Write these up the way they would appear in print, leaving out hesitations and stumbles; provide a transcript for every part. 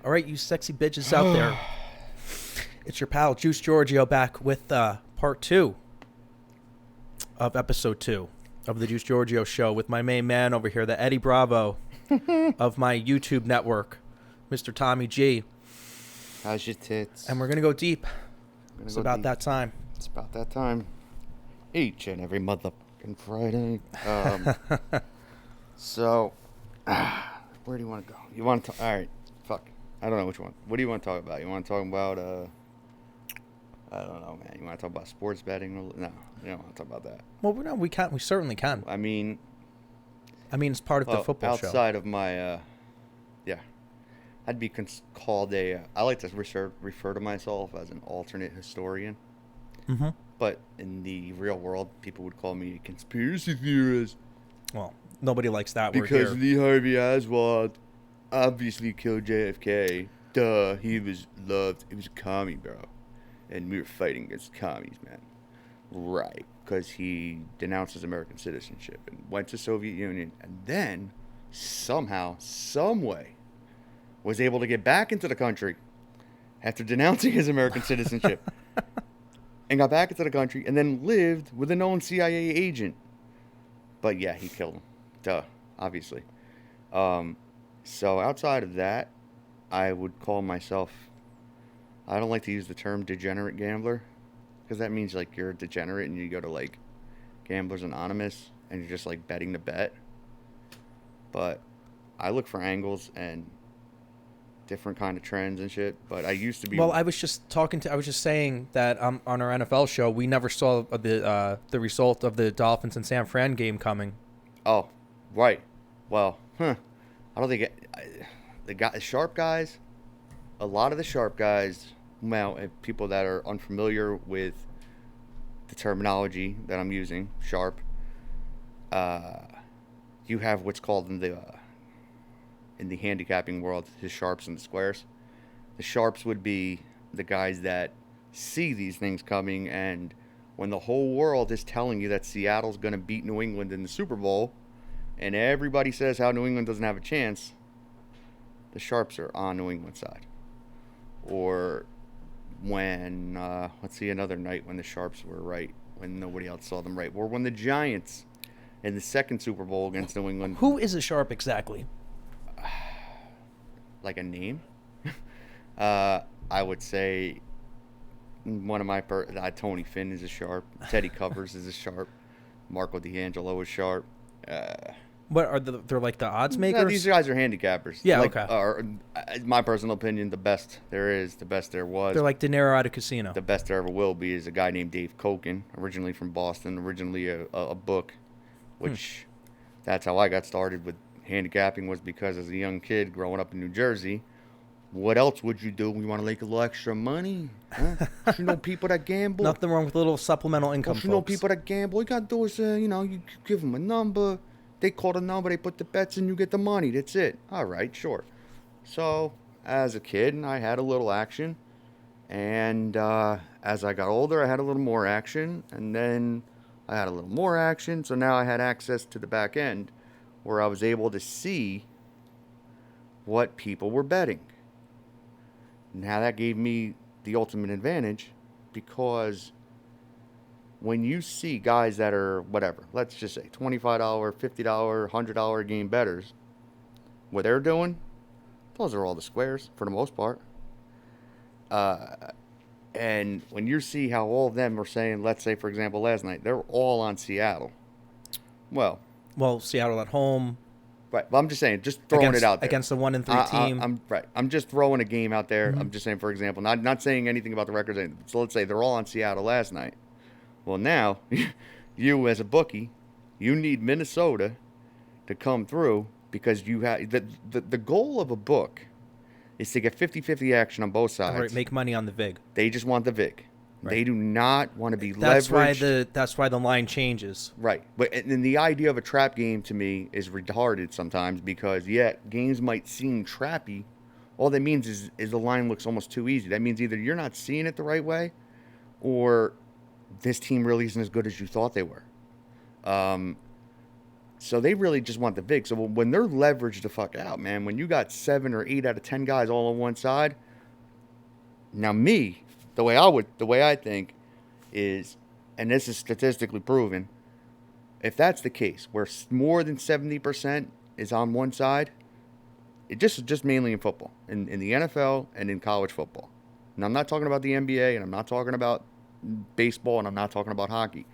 All right, you sexy bitches out there. It's your pal, Juice Giorgio, back with part 2 of episode 2 of the Juice Giorgio show with my main man over here, the Eddie Bravo of my YouTube network, Mr. Tommy G. How's your tits? And we're going to go deep. It's about that time. It's about that time. Each and every motherfucking Friday. So, where do you want to go? You want to... All right. Fuck. I don't know which one. What do you want to talk about? You want to talk about... I don't know, man. You want to talk about sports betting? No, you don't want to talk about that. Well, no, we can. We certainly can. I mean, it's part of the football show. Outside of my... I'd be called a... I like to refer to myself as an alternate historian. Mm-hmm. But in the real world, people would call me a conspiracy theorist. Well, nobody likes that word because here. Lee Harvey Oswald obviously killed JFK. Duh, he was loved. He was a commie, bro. And we were fighting against commies, man. Right. Because he denounced his American citizenship and went to Soviet Union. And then, somehow, some way, was able to get back into the country after denouncing his American citizenship. And got back into the country and then lived with a known CIA agent. But yeah, he killed him. Duh, obviously. So outside of that, I would call myself... I don't like to use the term degenerate gambler. Because that means like you're a degenerate and you go to like Gamblers Anonymous and you're just like betting the bet. But I look for angles and different kind of trends and shit, but I used to be... Well, I was just saying that on our NFL show, we never saw the result of the Dolphins and San Fran game coming. Oh, right. Well, I don't think the sharp guys, a lot of the sharp guys, well, people that are unfamiliar with the terminology that I'm using, sharp, you have what's called in the handicapping world, the sharps and the squares. The sharps would be the guys that see these things coming, and when the whole world is telling you that Seattle's going to beat New England in the Super Bowl, and everybody says how New England doesn't have a chance, the sharps are on New England's side. Or when, let's see another night when the sharps were right, when nobody else saw them right. Or when the Giants in the second Super Bowl against New England. Who is a sharp exactly? Like a name? I would say one of my... Tony Finn is a sharp. Teddy Covers is a sharp. Marco D'Angelo is sharp. What are they're like the odds makers? No, these guys are handicappers. Yeah, like, okay. My personal opinion, the best there is, the best there was. They're like De Niro at a casino. The best there ever will be is a guy named Dave Koken, originally from Boston, originally a book, which that's how I got started with handicapping, was because as a young kid growing up in New Jersey, what else would you do when you want to make a little extra money? Huh? You know people that gamble? Nothing wrong with a little supplemental income, You know people that gamble? All you got to do is, you give them a number. They call the number, they put the bets in, you get the money. That's it. All right, sure. So, as a kid, I had a little action. And as I got older, I had a little more action. And then I had a little more action. So now I had access to the back end, where I was able to see what people were betting. Now that gave me the ultimate advantage, because when you see guys that are, whatever, let's just say $25, $50, $100 game bettors, what they're doing, those are all the squares for the most part. And when you see how all of them are saying, let's say, for example, last night, they're all on Seattle. Well, Seattle at home. Right. Well, I'm just saying, just throwing it out there. Against the 1-3 team. I'm right. I'm just throwing a game out there. Mm-hmm. I'm just saying, for example, not saying anything about the records. So let's say they're all on Seattle last night. Well, now, you as a bookie, you need Minnesota to come through, because you have the goal of a book is to get 50-50 action on both sides. Right, make money on the VIG. They just want the VIG. Right. They do not want to be leveraged. That's why the line changes. Right. But and the idea of a trap game to me is retarded sometimes, because games might seem trappy. All that means is the line looks almost too easy. That means either you're not seeing it the right way, or this team really isn't as good as you thought they were. So they really just want the vig. So when they're leveraged the fuck out, man, when you got 7 or 8 out of 10 guys all on one side, now the way I think is, and this is statistically proven, if that's the case, where more than 70% is on one side, it just mainly in football, in the NFL and in college football. And I'm not talking about the NBA, and I'm not talking about baseball, and I'm not talking about hockey.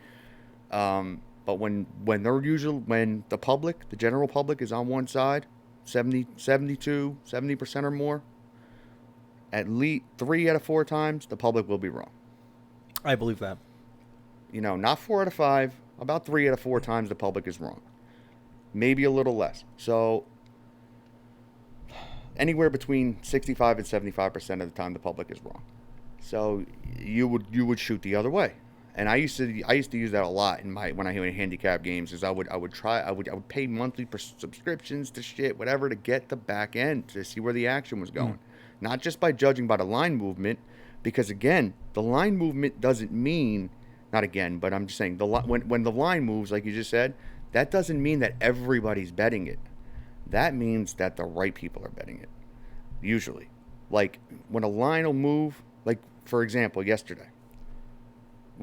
But when the public, the general public, is on one side, 70% or more, at least 3 out of 4 times, the public will be wrong. I believe that. Not 4 out of 5, about 3 out of 4 times the public is wrong. Maybe a little less. So anywhere between 65 and 75% of the time the public is wrong. So you would shoot the other way. And I used to use that a lot when I handicap games. Is I would pay monthly subscriptions to shit, whatever, to get the back end to see where the action was going. Not just by judging by the line movement, because again, the line movement doesn't mean, not again, but I'm just saying when the line moves, like you just said, that doesn't mean that everybody's betting it. That means that the right people are betting it. Usually, like when a line will move, like for example, yesterday.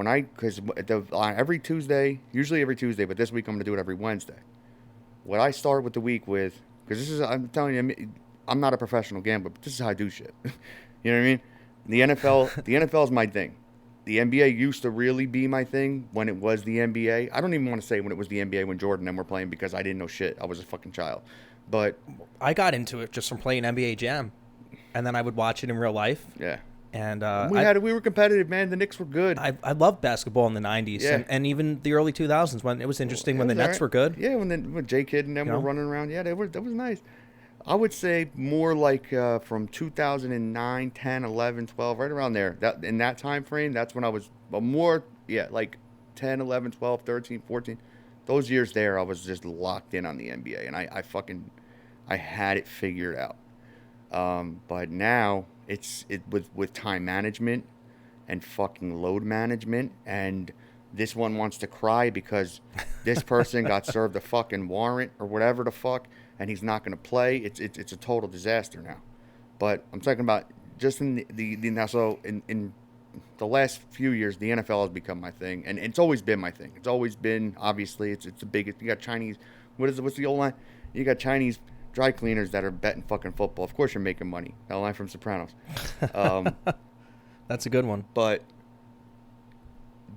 Every Tuesday, usually every Tuesday, but this week I'm going to do it every Wednesday. What I start with the week with, because I'm telling you, I'm not a professional gambler, but this is how I do shit. You know what I mean? The NFL is my thing. The NBA used to really be my thing when it was the NBA. I don't even want to say when it was the NBA when Jordan and them were playing because I didn't know shit. I was a fucking child. But I got into it just from playing NBA Jam, and then I would watch it in real life. Yeah. And we were competitive, man. The Knicks were good. I loved basketball in the 90s and even the early 2000s when it was interesting when the Nets were good. Yeah, when J Kidd and them were running around. Yeah, that was nice. I would say more like from 2009, 10, 11, 12, right around there. In that time frame, that's when I was more, like 10, 11, 12, 13, 14. Those years there, I was just locked in on the NBA, and I had it figured out. But now it's with time management and fucking load management, and this one wants to cry because this person got served a fucking warrant or whatever the fuck, and he's not going to play. It's a total disaster now. But I'm talking about just in in the last few years, the NFL has become my thing, and it's always been my thing. It's always been, obviously, it's the biggest. You got Chinese. What's the old line? You got Chinese dry cleaners that are betting fucking football. Of course, you're making money. That line from Sopranos. That's a good one. But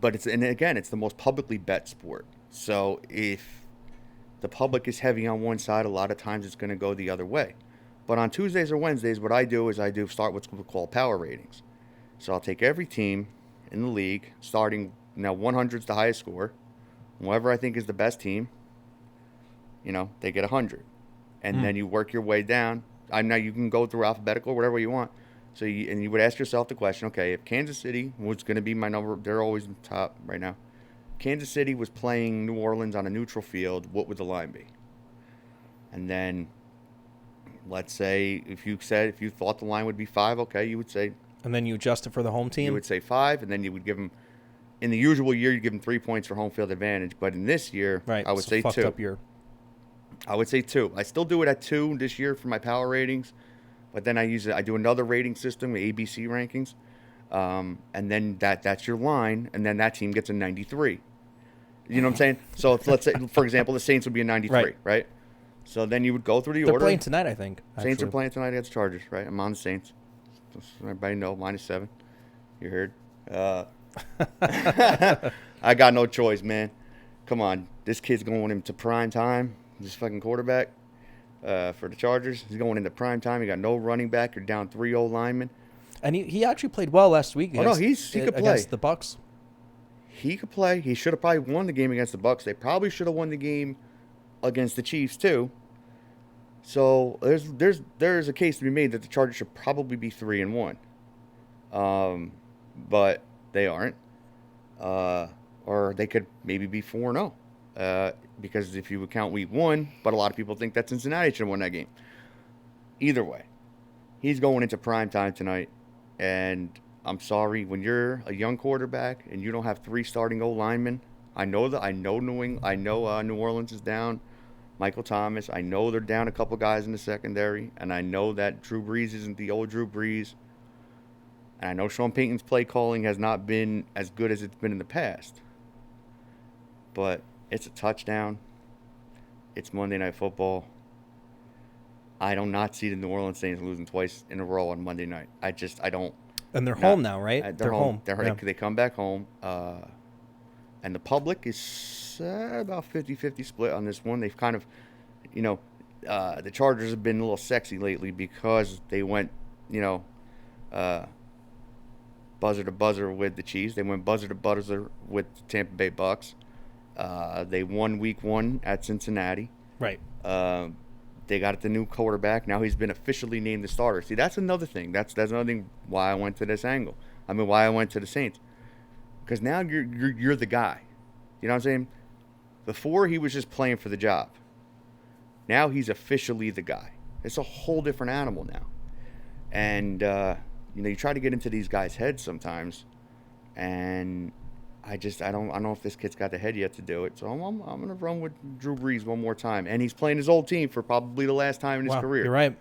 it's the most publicly bet sport. So if the public is heavy on one side, a lot of times it's going to go the other way. But on Tuesdays or Wednesdays, what I do is start what's called power ratings. So I'll take every team in the league, starting now 100's the highest score. Whoever I think is the best team, they get 100. And then you work your way down. I know you can go through alphabetical, whatever you want. So you would ask yourself the question, okay, if Kansas City was going to be my number, they're always in the top right now. Kansas City was playing New Orleans on a neutral field, what would the line be? And then let's say if you thought the line would be 5, okay, you would say. And then you adjust it for the home team? You would say 5, and then you would give them, in the usual year, you give them 3 points for home field advantage. But in this year, right, I would say 2. Up year. I would say 2. I still do it at 2 this year for my power ratings, but then I do another rating system, ABC rankings, and then that's your line, and then that team gets a 93. You know what I'm saying? So let's say, for example, the Saints would be a 93, right? So then you would go through the order. They're playing tonight, I think. Saints are playing tonight against Chargers, right? I'm on the Saints. Just so everybody know, -7. You heard? I got no choice, man. Come on, this kid's going into prime time. This fucking quarterback for the Chargers. He's going into prime time. He got no running back. You're down 3 old linemen. And he actually played well last week. He could play against the Bucs. He could play. He should have probably won the game against the Bucs. They probably should have won the game against the Chiefs too. So there's a case to be made that the Chargers should probably be 3-1, but they aren't, or they could maybe be 4-0. Because if you would count week 1, but a lot of people think that Cincinnati should have won that game. Either way, he's going into prime time tonight, and I'm sorry, when you're a young quarterback and you don't have 3 starting old linemen, I know New Orleans is down Michael Thomas. I know they're down a couple guys in the secondary, and I know that Drew Brees isn't the old Drew Brees. And I know Sean Payton's play calling has not been as good as it's been in the past. But it's a touchdown. It's Monday Night Football. I do not see the New Orleans Saints losing twice in a row on Monday night. I don't. And they're home now, right? They're home. Yeah. They come back home. And the public is about 50-50 split on this one. They've kind of, the Chargers have been a little sexy lately because they went, buzzer to buzzer with the Chiefs. They went buzzer to buzzer with the Tampa Bay Bucks. They won week 1 at Cincinnati. Right. They got the new quarterback. Now he's been officially named the starter. See, that's another thing. That's another thing why I went to this angle. Why I went to the Saints. Because now you're the guy. You know what I'm saying? Before he was just playing for the job. Now he's officially the guy. It's a whole different animal now. And you try to get into these guys' heads sometimes, and I don't know if this kid's got the head yet to do it. So I'm gonna run with Drew Brees one more time, and he's playing his old team for probably the last time in his career. You're right.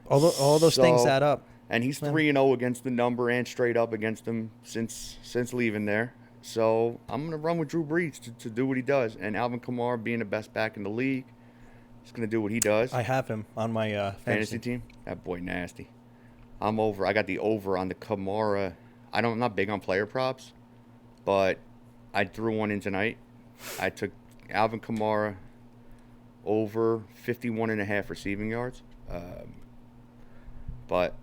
All those things add up. And he's 3-0 against the number and straight up against them since leaving there. So I'm gonna run with Drew Brees to do what he does, and Alvin Kamara being the best back in the league, he's gonna do what he does. I have him on my fantasy team. That boy nasty. I'm over. I got the over on the Kamara. I'm not big on player props, but I threw one in tonight. I took Alvin Kamara over 51.5 receiving yards. But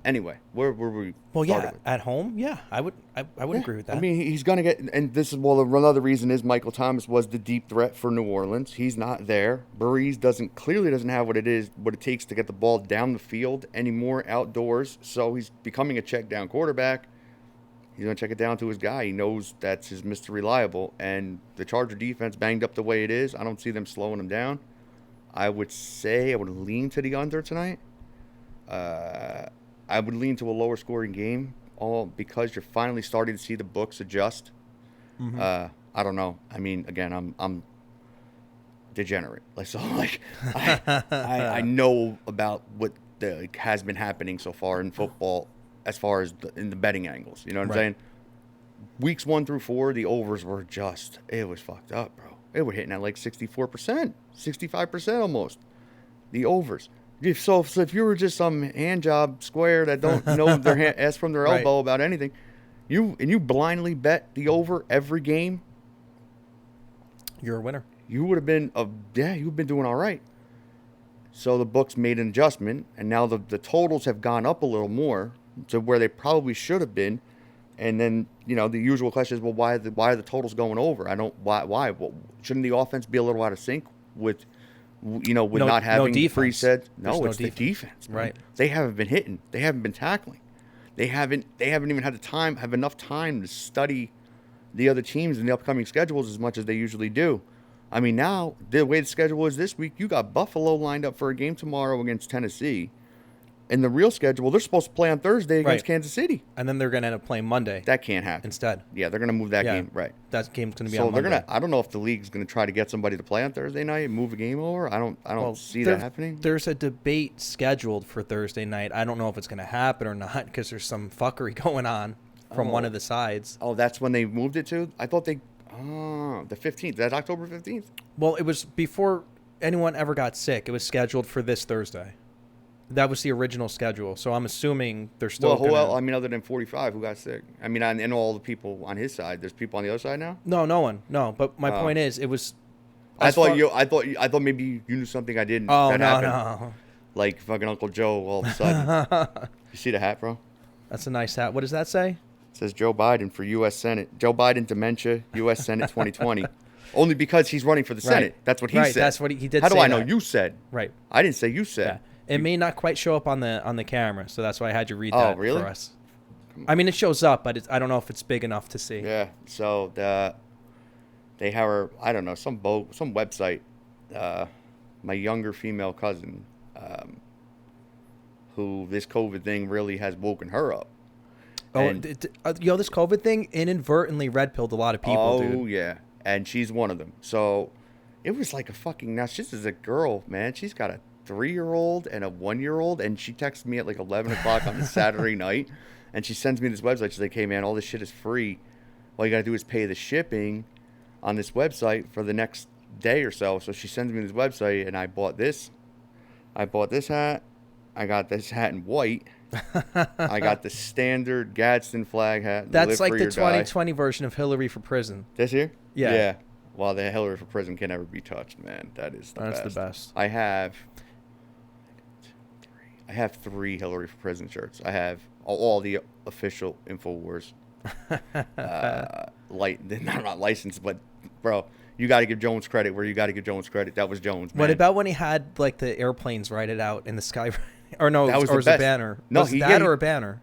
anyway, where were we? Well, yeah, at home, yeah, I would agree with that. I mean, he's gonna get, and this is another reason is Michael Thomas was the deep threat for New Orleans. He's not there. Brees clearly doesn't have what it takes to get the ball down the field anymore outdoors. So he's becoming a check down quarterback. He's gonna check it down to his guy. He knows that's his Mr. Reliable, and the Charger defense banged up the way it is. I don't see them slowing him down. I would lean to the under tonight. I would lean to a lower scoring game, all because you're finally starting to see the books adjust. Mm-hmm. I don't know. I mean, again, I'm degenerate. I know about what has been happening so far in football, as far as in the betting angles. You know what I'm saying? Weeks 1 through 4, the overs were it was fucked up, bro. They were hitting at like 64%, 65% almost. The overs. So if you were just some hand job square that don't know their ass from their elbow about anything, you blindly bet the over every game, you're a winner. You would have been you've been doing all right. So the books made an adjustment, and now the totals have gone up a little more to where they probably should have been. And then the usual question is, well, why are the totals going over? Why? Well, shouldn't the offense be a little out of sync with? Not having preset. No, it's the defense. Man. Right. They haven't been hitting. They haven't been tackling. They haven't even had have enough time to study the other teams in the upcoming schedules as much as they usually do. I mean, now the way the schedule is this week, you got Buffalo lined up for a game tomorrow against Tennessee. In the real schedule, they're supposed to play on Thursday against Kansas City. And then they're going to end up playing Monday. That can't happen. Instead. Yeah, they're going to move that game. Right. That game's going to be on Monday. So I don't know if the league's going to try to get somebody to play on Thursday night and move a game over. I don't see that happening. There's a debate scheduled for Thursday night. I don't know if it's going to happen or not because there's some fuckery going on from one of the sides. Oh, that's when they moved it to? I thought the 15th. That's October 15th? Well, it was before anyone ever got sick. It was scheduled for this Thursday. That was the original schedule, so I'm assuming they're still. Other than 45, who got sick? I mean, and all the people on his side. There's people on the other side now. No one. No, but my point is, it was. I thought maybe you knew something I didn't. Oh that no. Like fucking Uncle Joe all of a sudden. You see the hat, bro? That's a nice hat. What does that say? It says Joe Biden for U.S. Senate. Joe Biden dementia, U.S. Senate 2020. Only because he's running for the Senate. That's what he said. That's what he did. How do I know? You said. Right. I didn't say you said. Yeah. It may not quite show up on the camera, so that's why I had you read that for us. I mean, it shows up, but I don't know if it's big enough to see. Yeah. So they have I don't know, some website. My younger female cousin, who this COVID thing really has woken her up. This COVID thing inadvertently red pilled a lot of people. Oh yeah, and she's one of them. So It was like a fucking, now she's a girl, man. She's got a 3-year-old and a 1-year-old, and she texted me at like 11 o'clock on a Saturday night, and she sends me this website. She's like, hey man, all this shit is free. All you gotta do is pay the shipping on this website for the next day or so. So she sends me this website, and I bought this hat. I got this hat in white. I got the standard Gadsden flag hat. That's like the 2020 version of Hillary for prison. This here? Yeah. Yeah. Well, the Hillary for prison can never be touched, man. That is the best. That's the best. I have 3 Hillary for prison shirts. I have all the official InfoWars. Not licensed, but bro, you got to give Jones credit where you got to give Jones credit. That was Jones, man. What about when he had like the airplanes write it out in the sky? Or no, that was or was the a best. banner? No, was that or a banner?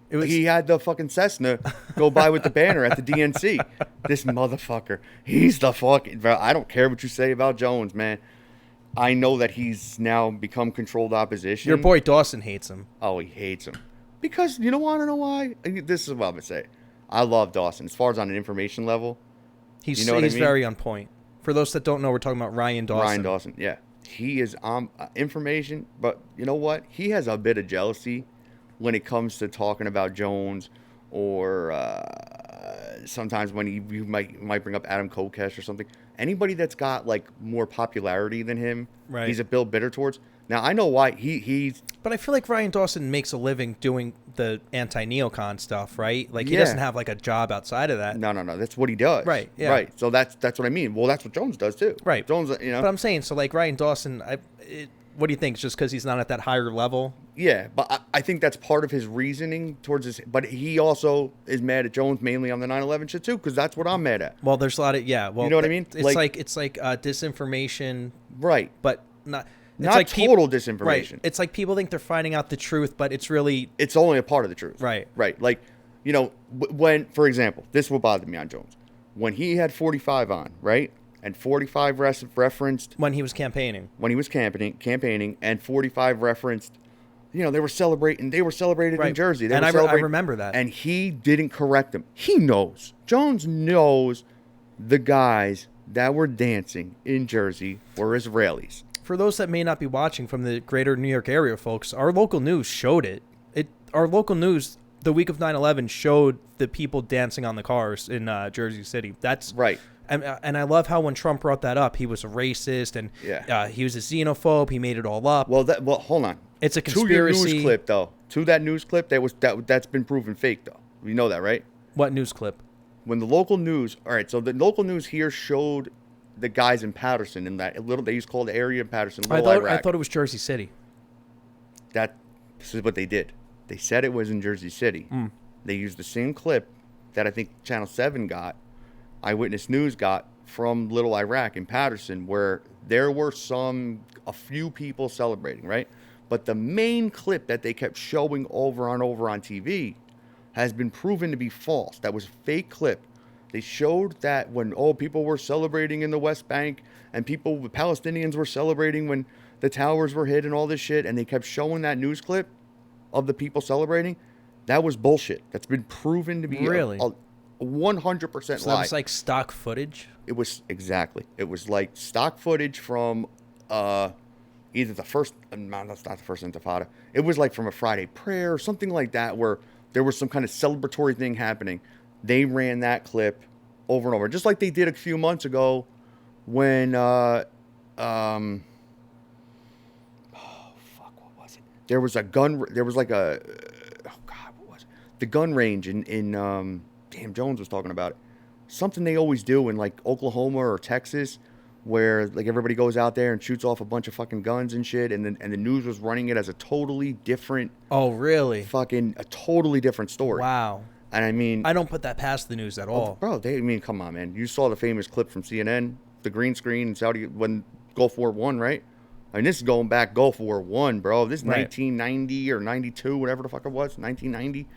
It was. He had the fucking Cessna go by with the banner at the DNC. This motherfucker, he's the fucking bro. I don't care what you say about Jones, man. I know that he's now become controlled opposition. Your boy Dawson hates him. Oh, he hates him because you don't want to know why. This is what I'm gonna say. I love Dawson as far as on an information level. He's what I mean? very on point. For those that don't know, we're talking about Ryan Dawson. Ryan Dawson, yeah. He is on information, but you know what? He has a bit of jealousy when it comes to talking about Jones, or sometimes when you might bring up Adam Kokesh or something. Anybody that's got like more popularity than him, right, he's a bit bitter towards. Now I know why he's. But I feel like Ryan Dawson makes a living doing the anti-neocon stuff, right? Like he Yeah. doesn't have like a job outside of that. No. That's what he does. Right. Yeah. Right. So that's what I mean. Well, that's what Jones does too. Right. Jones, you know. But I'm saying, so like Ryan Dawson, what do you think? It's just because he's not at that higher level? Yeah, but I think that's part of his reasoning towards this. But he also is mad at Jones mainly on the 9/11 shit too, because that's what I'm mad at. Well, there's a lot of well, you know what I mean? It's like disinformation, right? But not. It's Not like total disinformation. Right. It's like people think they're finding out the truth, but it's really... It's only a part of the truth. Right. Right. Like, you know, when, for example, this will bother me on Jones. When he had 45 on, right? And 45 referenced... When he was campaigning. When he was campaigning, and 45 referenced... You know, they were celebrated right. in Jersey. I remember that. And he didn't correct them. He knows. Jones knows the guys that were dancing in Jersey were Israelis. For those that may not be watching from the greater New York area, folks, our local news showed it. Our local news, the week of 9/11, showed the people dancing on the cars in Jersey City. That's right. And I love how when Trump brought that up, he was a racist and he was a xenophobe. He made it all up. Well, hold on. It's a conspiracy. To your news clip, though. To that news clip, that's been proven fake, though. You know that, right? What news clip? When the local news... All right, so the local news here showed the guys in Patterson in that little... They used to call the area in Patterson Little Iraq. I thought it was Jersey City. This is what they did. They said it was in Jersey City. They used the same clip that I think Channel 7 got, Eyewitness News got, from Little Iraq in Patterson, where there were a few people celebrating, right? But the main clip that they kept showing over on TV has been proven to be false. That was a fake clip. They showed that when people were celebrating in the West Bank, and Palestinians were celebrating when the towers were hit and all this shit, and they kept showing that news clip of the people celebrating. That was bullshit. That's been proven to be really a 100% so lie. That was like stock footage? It was exactly. It was like stock footage from either the first, no, that's not the first Intifada. It was like from a Friday prayer or something like that, where there was some kind of celebratory thing happening. They ran that clip over and over, just like they did a few months ago when, what was it? There was a gun, there was like what was it? The gun range in Jones was talking about it. Something they always do in like Oklahoma or Texas, where like everybody goes out there and shoots off a bunch of fucking guns and shit, and the news was running it as a totally different... Oh, really? Fucking a totally different story. Wow. And I mean... I don't put that past the news at all. Bro, come on, man. You saw the famous clip from CNN, the green screen in Saudi, when Gulf War I, right? I mean, this is going back Gulf War I, bro. This is 1990 or 92, whatever the fuck it was, 1990.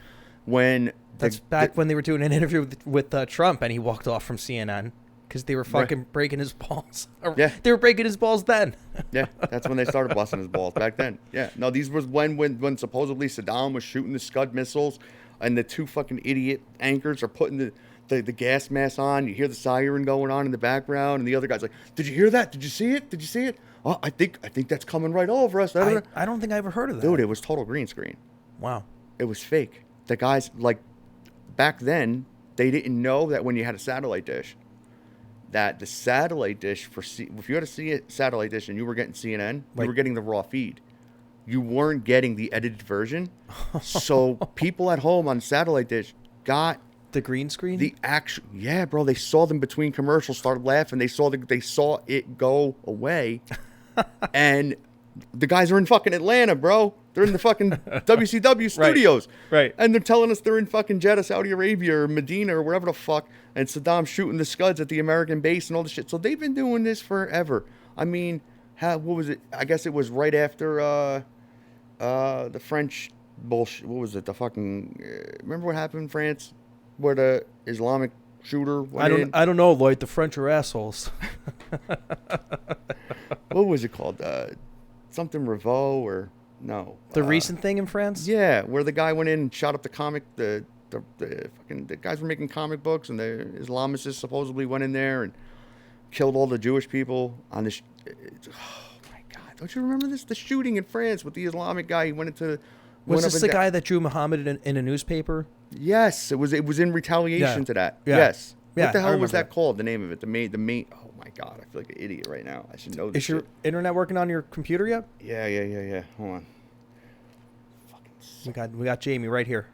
When... That's back when they were doing an interview with Trump, and he walked off from CNN. Because they were fucking breaking his balls. Yeah. They were breaking his balls then. Yeah, that's when they started busting his balls back then. Yeah. No, these was when supposedly Saddam was shooting the Scud missiles, and the two fucking idiot anchors are putting the gas mask on. You hear the siren going on in the background, and the other guy's like, "Did you hear that? Did you see it? Did you see it? Oh, I think that's coming right over us." I don't think I ever heard of that. Dude, it was total green screen. Wow. It was fake. The guys, like, back then, they didn't know that when you had a satellite dish, that the satellite dish if you had a satellite dish and you were getting CNN, you were getting the raw feed. You weren't getting the edited version. So people at home on satellite dish got the green screen. The actual, yeah, bro. They saw them between commercials, started laughing. They saw it go away, and the guys are in fucking Atlanta, bro. They're in the fucking WCW studios. Right. And they're telling us they're in fucking Jeddah, Saudi Arabia, or Medina, or wherever the fuck. And Saddam's shooting the Scuds at the American base and all this shit. So they've been doing this forever. I mean, what was it? I guess it was right after the French bullshit. What was it? The fucking... remember what happened in France? Where the Islamic shooter went in? I don't know, Lloyd. The French are assholes. What was it called? Something Revo or... No. The recent thing in France? Yeah, where the guy went in and shot up the comic. The guys were making comic books, and the Islamists supposedly went in there and killed all the Jewish people on this. Oh my God! Don't you remember this? The shooting in France with the Islamic guy. He went into. Was this the guy that drew Muhammad in a newspaper? Yes, it was. It was in retaliation to that. Yeah. Yes. Yeah, what the hell was that that called? The name of it. The main. Oh my God! I feel like an idiot right now. I should know this. Is your internet working on your computer yet? Yeah. Hold on. We got Jamie right here.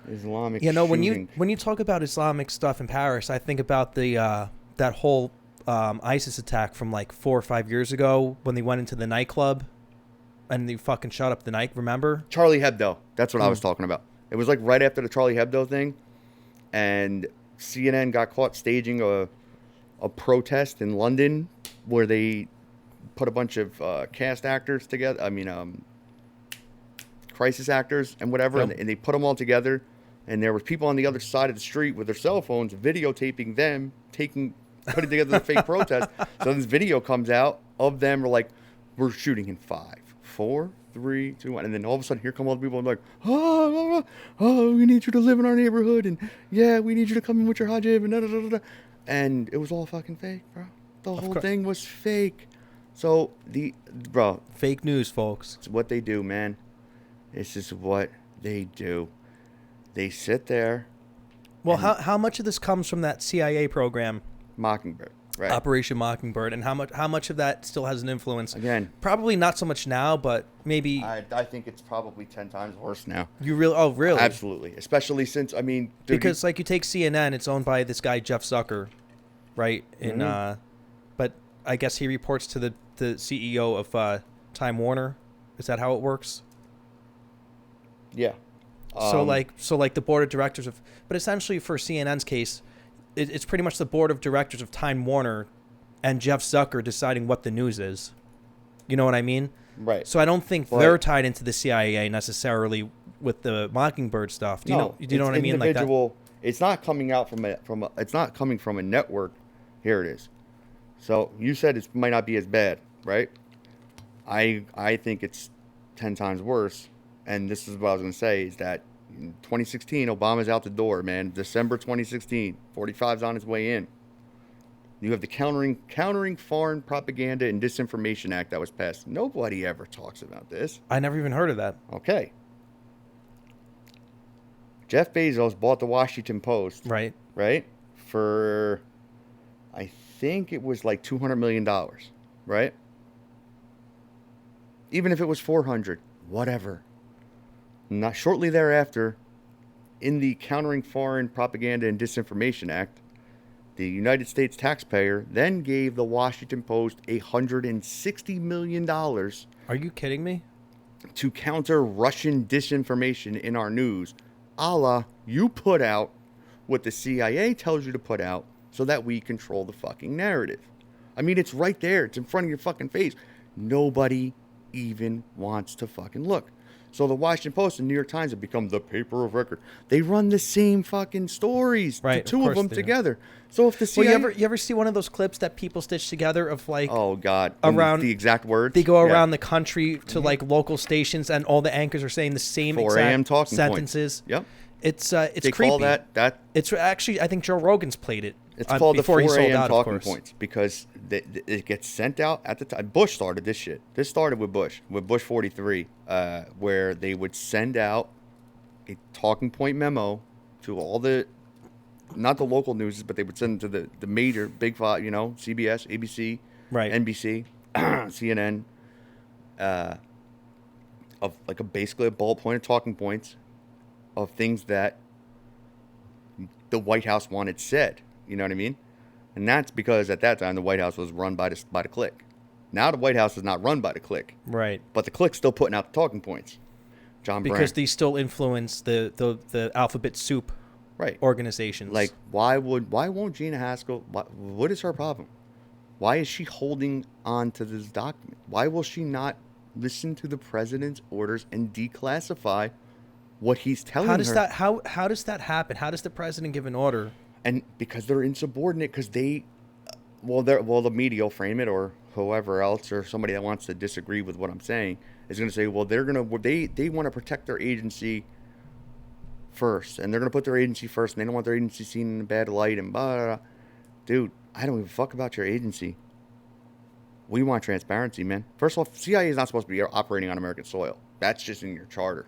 Islamic. You know, shooting. when you talk about Islamic stuff in Paris, I think about the that whole ISIS attack from like 4 or 5 years ago when they went into the nightclub and they fucking shot up the night. Remember? Charlie Hebdo. That's what I was talking about. It was like right after the Charlie Hebdo thing, and CNN got caught staging a protest in London where they put a bunch of cast actors together. I mean, crisis actors and whatever, Yep. and they put them all together, and there were people on the other side of the street with their cell phones videotaping them putting together the fake protest. So this video comes out of them like, we're shooting in 5, 4, 3, 2, 1, and then all of a sudden here come all the people and like, oh, we need you to live in our neighborhood, and yeah, we need you to come in with your hijab, and da da da da. And it was all fucking fake, bro. The whole thing was fake. So Fake news, folks. it's what they do, man. This is what they do. They sit there. Well, how much of this comes from that CIA program, Mockingbird, right? Operation Mockingbird, and how much of that still has an influence? Again, Probably not so much now, but maybe I think it's probably 10 times worse now. you really. Oh, really? Absolutely, especially since dude, Because like you take CNN, it's owned by this guy Jeff Zucker, right? But I guess he reports to the CEO of Time Warner. Is that how it works? yeah. So like the board of directors of, but essentially for CNN's case, it's pretty much the board of directors of Time Warner and Jeff Zucker deciding what the news is. You know what I mean? Right. So I don't think they're tied into the CIA necessarily with the Mockingbird stuff. Do you know what I mean? Like that? It's not coming out it's not coming from a network. Here it is. So you said it might not be as bad, right? I think it's 10 times worse. And this is what I was going to say, is that in 2016, Obama's out the door, man. December 2016, 45's on his way in. You have the Countering Foreign Propaganda and Disinformation Act that was passed. Nobody ever talks about this. I never even heard of that. Okay. Jeff Bezos bought the Washington Post. Right. Right? For, I think it was like $200 million. Right? Even if it was 400, whatever. Not shortly thereafter, in the Countering Foreign Propaganda and Disinformation Act, the United States taxpayer then gave the Washington Post $160 million Are you kidding me? to counter Russian disinformation in our news, a la you put out what the CIA tells you to put out so that we control the fucking narrative. I mean, it's right there. It's in front of your fucking face. Nobody even wants to fucking look. So the Washington Post and New York Times have become the paper of record. They run the same fucking stories, Right, the two of them they do. together. So if the Well, CIA, you ever see one of those clips that people stitch together of like oh god, around the exact words, they go Yeah. around the country to like local stations and all the anchors are saying the same 4 a.m. exact talking sentences. Points. Yep. It's They creepy. call that It's actually, I think Joe Rogan's played it. it's called the before 4 he sold a.m. out, of talking course. points because it gets sent out at the time. Bush started this shit. This started with Bush 43, where they would send out a talking point memo to all the, not the local news, but they would send it to the major big five, you know, CBS, ABC, Right. NBC, CNN, of like basically a bullet point of talking points of things that the White House wanted said. You know what I mean? And that's because at that time the White House was run by the clique. Now the White House is not run by the clique, Right. but the clique's still putting out the talking points. John Because Brandt. these still influence the alphabet soup Right. organizations. Like, why won't Gina Haskell? What is her problem? Why is she holding on to this document? Why will she not listen to the president's orders and declassify what he's telling her? How does that happen? How does the president give an order? And because they're insubordinate, because the media will frame it, or whoever else, or somebody that wants to disagree with what I'm saying is going to say, well, they want to protect their agency first, and they're going to put their agency first, and they don't want their agency seen in a bad light, and blah, blah, blah. Dude, I don't give a fuck about your agency. We want transparency, man. First of all, CIA is not supposed to be operating on American soil. That's just in your charter.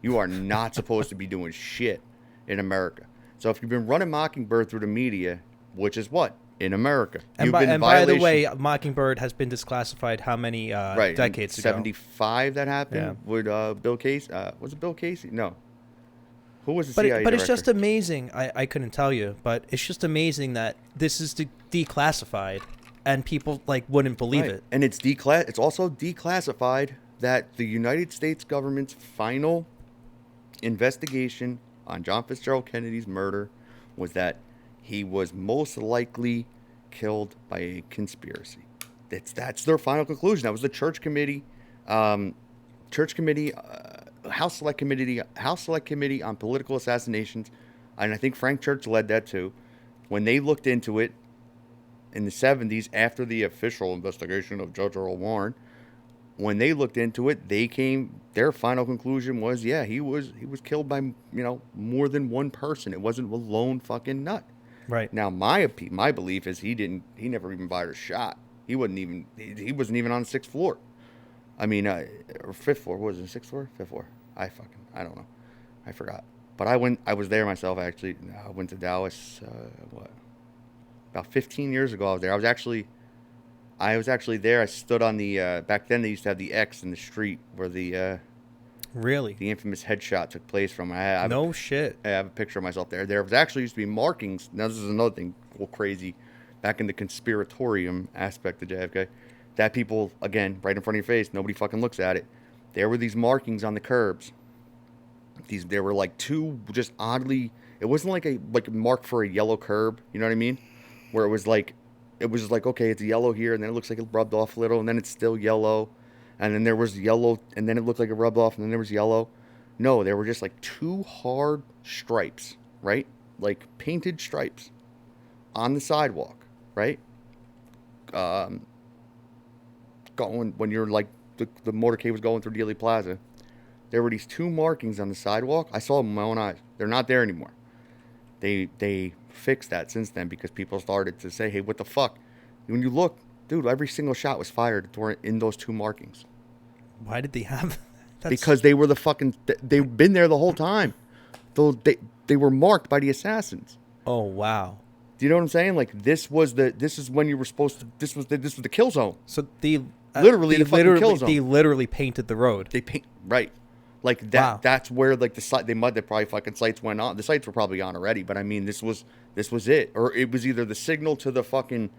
You are not supposed to be doing shit in America. So if you've been running Mockingbird through the media, which is what? In America. And by the way, Mockingbird has been declassified how many decades ago? 75 that happened with Bill Casey. Was it Bill Casey? No. Who was the CIA But it's director? just amazing. I couldn't tell you, but it's just amazing that this is declassified and people like wouldn't believe Right. it. And it's also declassified that the United States government's final investigation on John Fitzgerald Kennedy's murder was that he was most likely killed by a conspiracy. That's their final conclusion. That was the House Select Committee on Political Assassinations, and I think Frank Church led that too. When they looked into it in the 70s, after the official investigation of Judge Earl Warren, when they looked into it, their final conclusion was, yeah, he was killed by, more than one person. It wasn't a lone fucking nut. Right. Now, my belief is he never even fired a shot. He wasn't even on the sixth floor. I mean, or fifth floor. What was it, sixth floor? Fifth floor. I don't know. I forgot. But I was there myself, actually. I went to Dallas, about 15 years ago I was there. I was actually there. I stood on the, back then they used to have the X in the street where the Really? the infamous headshot took place from. Shit. I have a picture of myself there. There was actually used to be markings. Now, this is another thing, a little crazy, back in the conspiratorium aspect of JFK, that people, again, right in front of your face, nobody fucking looks at it. There were these markings on the curbs. There were like two just oddly, it wasn't like a mark for a yellow curb, you know what I mean? Where it was like, okay, it's yellow here, and then it looks like it rubbed off a little, and then it's still yellow. And then there was yellow, and then it looked like it rubbed off, and then there was yellow. No, there were just like two hard stripes, right? Like painted stripes on the sidewalk, right? Going when you're like the motorcade was going through Dealey Plaza, there were these two markings on the sidewalk. I saw them with my own eyes. They're not there anymore. They fixed that since then because people started to say, "Hey, what the fuck?" When you look, dude, every single shot was fired in those two markings. Why did they have that? Because they were they've been there the whole time. They were marked by the assassins. Oh, wow. Do you know what I'm saying? Like this is when you were supposed to, this was the kill zone. So they Literally the fucking kill zone. They literally painted the road. They paint, right. Like that. Wow. That's where like the probably fucking sights went on. The sights were probably on already, but I mean this was it. Or it was either the signal to the fucking,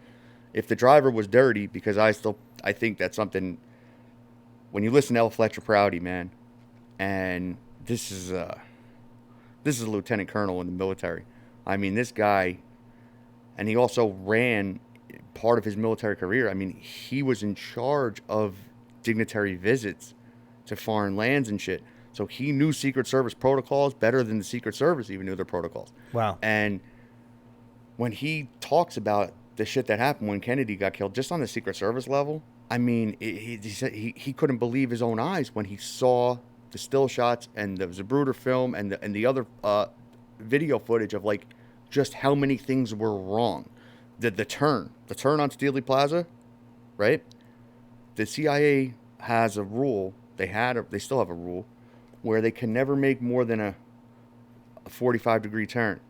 if the driver was dirty, because I think that's something, when you listen to L. Fletcher Prouty, man, and this is a lieutenant colonel in the military. I mean, this guy, and he also ran part of his military career. I mean, he was in charge of dignitary visits to foreign lands and shit. So he knew Secret Service protocols better than the Secret Service even knew their protocols. Wow. And when he talks about the shit that happened when Kennedy got killed, just on the Secret Service level, I mean, he said he couldn't believe his own eyes when he saw the still shots and the Zapruder film and the other video footage of like just how many things were wrong. The turn on Steely Plaza, right? The CIA has a rule. They still have a rule where they can never make more than a 45-degree turn.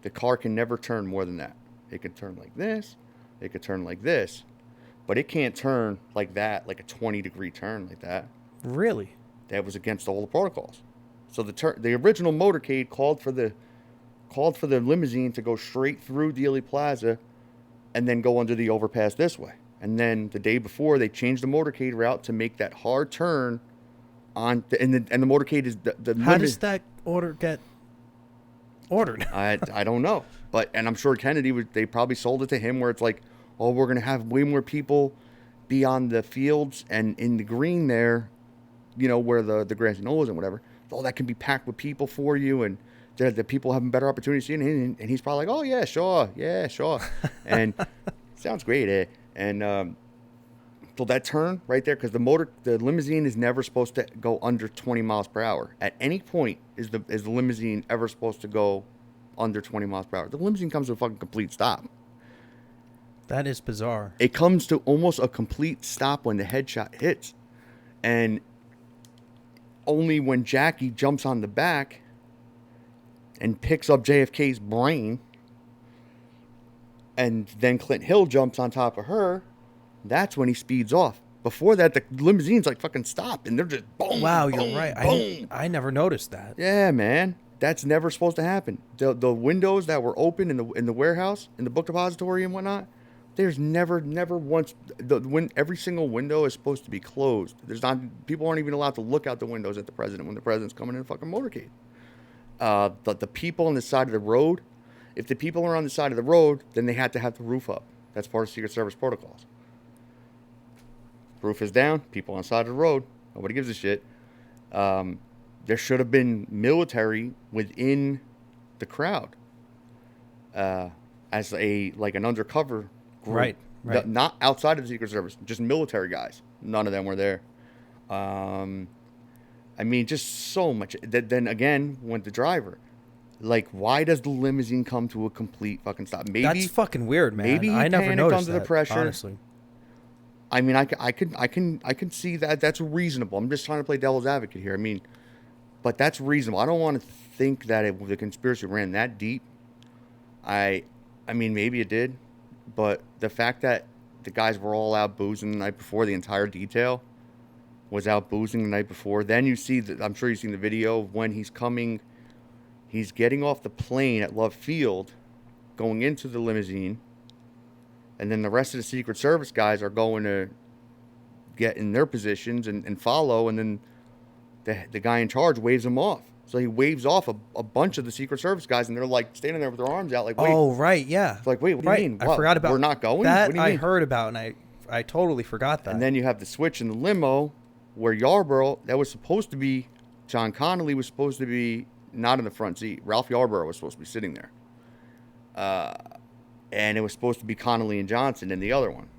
The car can never turn more than that. It can turn like this. It could turn like this. But it can't turn like that, like a 20-degree turn like that. Really? That was against all the protocols. So the original motorcade called for the limousine to go straight through Dealey Plaza and then go under the overpass this way. And then the day before, they changed the motorcade route to make that hard turn on. And the motorcade is the How does that order get ordered? I don't know. And I'm sure Kennedy, they probably sold it to him where it's like, oh, we're going to have way more people be on the fields and in the green there, where the grassy knoll is and whatever. Oh, that can be packed with people for you. And the people having better opportunities. And he's probably like, oh, yeah, sure. And sounds great, eh? And so that turn right there, because the limousine is never supposed to go under 20 miles per hour. At any point is the limousine ever supposed to go under 20 miles per hour. The limousine comes to a fucking complete stop. That is bizarre. It comes to almost a complete stop when the headshot hits. And only when Jackie jumps on the back and picks up JFK's brain, and then Clint Hill jumps on top of her, that's when he speeds off. Before that, the limousine's like fucking stopped, and they're just boom. Wow, boom, you're right. Boom. I never noticed that. Yeah, man. That's never supposed to happen. The windows that were open in the warehouse, in the book depository and whatnot, there's never once every single window is supposed to be closed. People aren't even allowed to look out the windows at the president when the president's coming in a fucking motorcade. The people on the side of the road, if the people are on the side of the road, then they had to have the roof up. That's part of Secret Service protocols. Roof is down, people on the side of the road, nobody gives a shit. There should have been military within the crowd as an undercover group. Right. Not outside of the Secret Service, just military guys. None of them were there. I mean, just so much. Then again, went the driver. Like, why does the limousine come to a complete fucking stop? Maybe that's fucking weird, man. Maybe I never noticed under that, the pressure. honestly. I mean, I can see that. That's reasonable. I'm just trying to play devil's advocate here. I mean, but that's reasonable. I don't want to think that the conspiracy ran that deep. I mean, maybe it did, but the fact that the guys were all out boozing the night before, the entire detail was out boozing the night before. Then you see I'm sure you've seen the video of when he's getting off the plane at Love Field, going into the limousine, and then the rest of the Secret Service guys are going to get in their positions and follow, and then the guy in charge waves them off. So he waves off a bunch of the Secret Service guys, and they're like standing there with their arms out, like, wait. Oh, right, yeah. It's like, wait, what do you mean? I forgot about We're not going? that. What do you I mean? heard about, and I totally forgot that. And then you have the switch in the limo where Yarborough, that was supposed to be, John Connolly was supposed to be not in the front seat. Ralph Yarborough was supposed to be sitting there. And it was supposed to be Connolly and Johnson in the other one,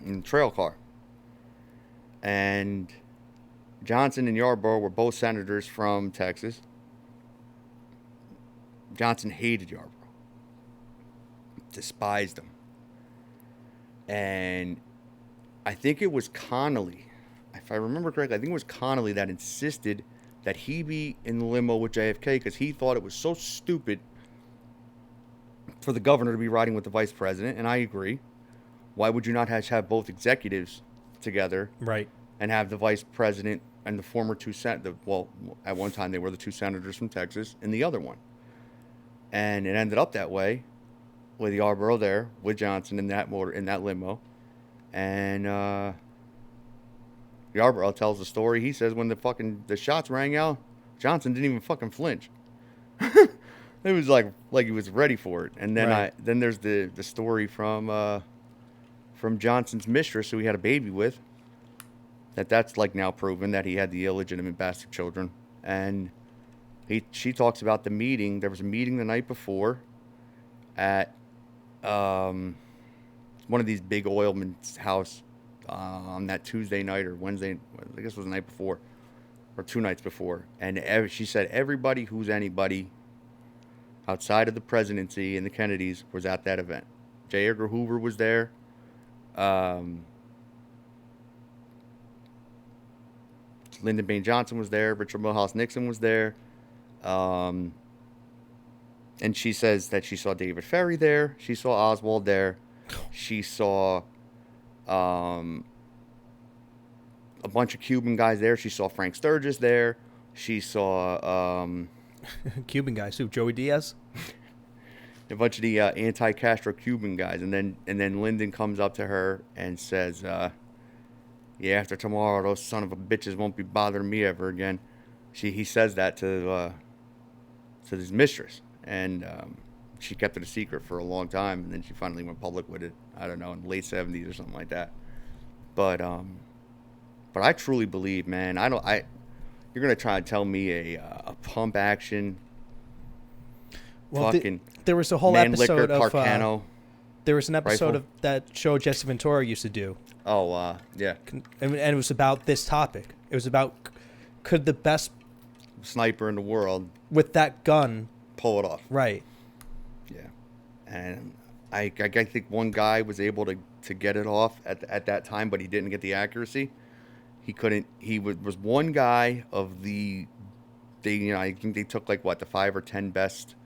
in the trail car. And Johnson and Yarborough were both senators from Texas. Johnson hated Yarborough, despised him. And I think it was Connolly, if I remember correctly, I think it was Connolly that insisted that he be in the limo with JFK because he thought it was so stupid for the governor to be riding with the vice president, and I agree. Why would you not have both executives together? Right. And have the vice president and the former two well, at one time they were the two senators from Texas, and the other one. And it ended up that way, with Yarborough there, with Johnson in that limo. And Yarborough tells the story. He says when the shots rang out, Johnson didn't even fucking flinch. It was like he was ready for it. And then right. Then there's the story from Johnson's mistress, who he had a baby with. That's like now proven that he had the illegitimate bastard children. And she talks about the meeting. There was a meeting the night before at one of these big oilmen's house on that Tuesday night or Wednesday. I guess it was the night before or 2 nights before. And she said everybody who's anybody outside of the presidency and the Kennedys was at that event. J. Edgar Hoover was there. Lyndon Baines Johnson was there. Richard Milhouse Nixon was there. And she says that she saw David Ferry there. She saw Oswald there. She saw a bunch of Cuban guys there. She saw Frank Sturgis there. She saw Cuban guys who? Joey Diaz? a bunch of the anti-Castro Cuban guys. And then Lyndon comes up to her and says, yeah, after tomorrow, those son of a bitches won't be bothering me ever again. He says that to his mistress. And she kept it a secret for a long time. And then she finally went public with it, I don't know, in the late 70s or something like that. But I truly believe, man, you're going to try and tell me a pump action, well, fucking there was a whole episode of Carcano. There was an episode rifle. of that show Jesse Ventura used to do. Oh, yeah. And it was about this topic. It was about could the best Sniper in the world with that gun pull it off. right. Yeah. And I think one guy was able to get it off at that time, but he didn't get the accuracy. He couldn't. He was one guy of I think they took like the 5 or 10 best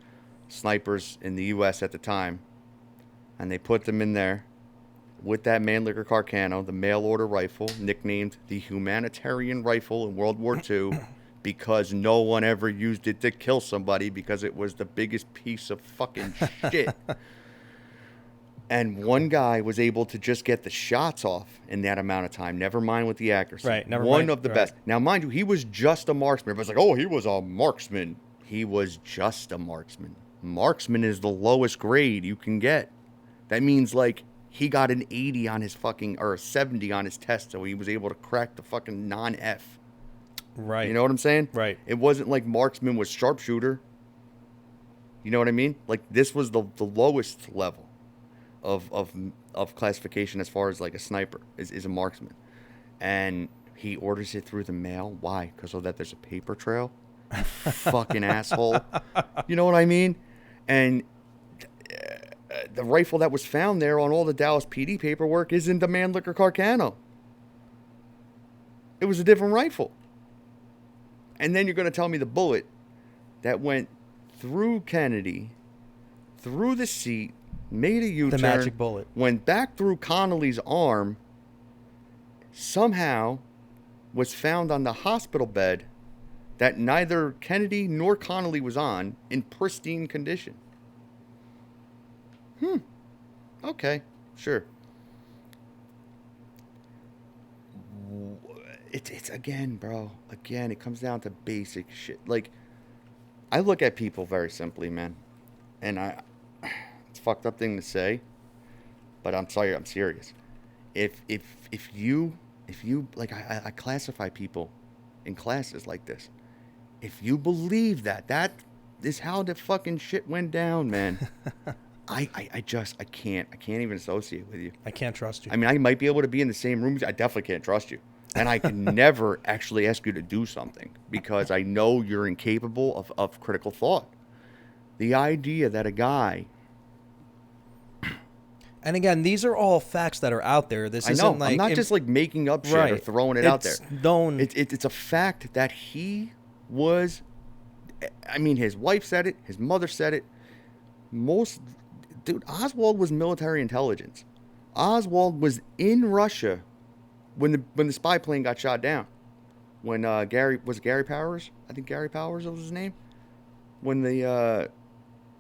snipers in the U.S. at the time, and they put them in there with that Mannlicher Carcano, the mail order rifle, nicknamed the humanitarian rifle in World War II, because no one ever used it to kill somebody because it was the biggest piece of fucking shit. And one guy was able to just get the shots off in that amount of time. Never mind with the accuracy. Right. One of the best. Now, mind you, he was just a marksman. Everybody's like, oh, he was a marksman. He was just a marksman. Marksman is the lowest grade you can get. That means like he got an 80 on his or a 70 on his test, so he was able to crack the fucking non-F. Right. You know what I'm saying? Right. It wasn't like marksman was sharpshooter. You know what I mean? Like this was the lowest level of classification as far as like a sniper is a marksman. And he orders it through the mail. Why? Because of that there's a paper trail. You fucking asshole. You know what I mean? And the rifle that was found there on all the Dallas PD paperwork isn't the Mannlicher Carcano. It was a different rifle. And then you're going to tell me the bullet that went through Kennedy, through the seat, made a U-turn, The magic bullet. went back through Connolly's arm, somehow was found on the hospital bed that neither Kennedy nor Connolly was on in pristine condition. Okay, sure. It's again, bro. Again, it comes down to basic shit. Like, I look at people very simply, man. And it's a fucked up thing to say, but I'm sorry, I'm serious. If you like, I classify people in classes like this. If you believe that is how the fucking shit went down, man. I can't even associate with you. I can't trust you. I mean, I might be able to be in the same room. I definitely can't trust you. And I can never actually ask you to do something because I know you're incapable of critical thought. The idea that a guy... And again, these are all facts that are out there. This isn't like... I'm not just like making up shit or throwing it out there. Known. It's a fact that he was... I mean, his wife said it. His mother said it. Dude, Oswald was military intelligence. Oswald was in Russia when the spy plane got shot down. When Gary Powers? I think Gary Powers was his name. When the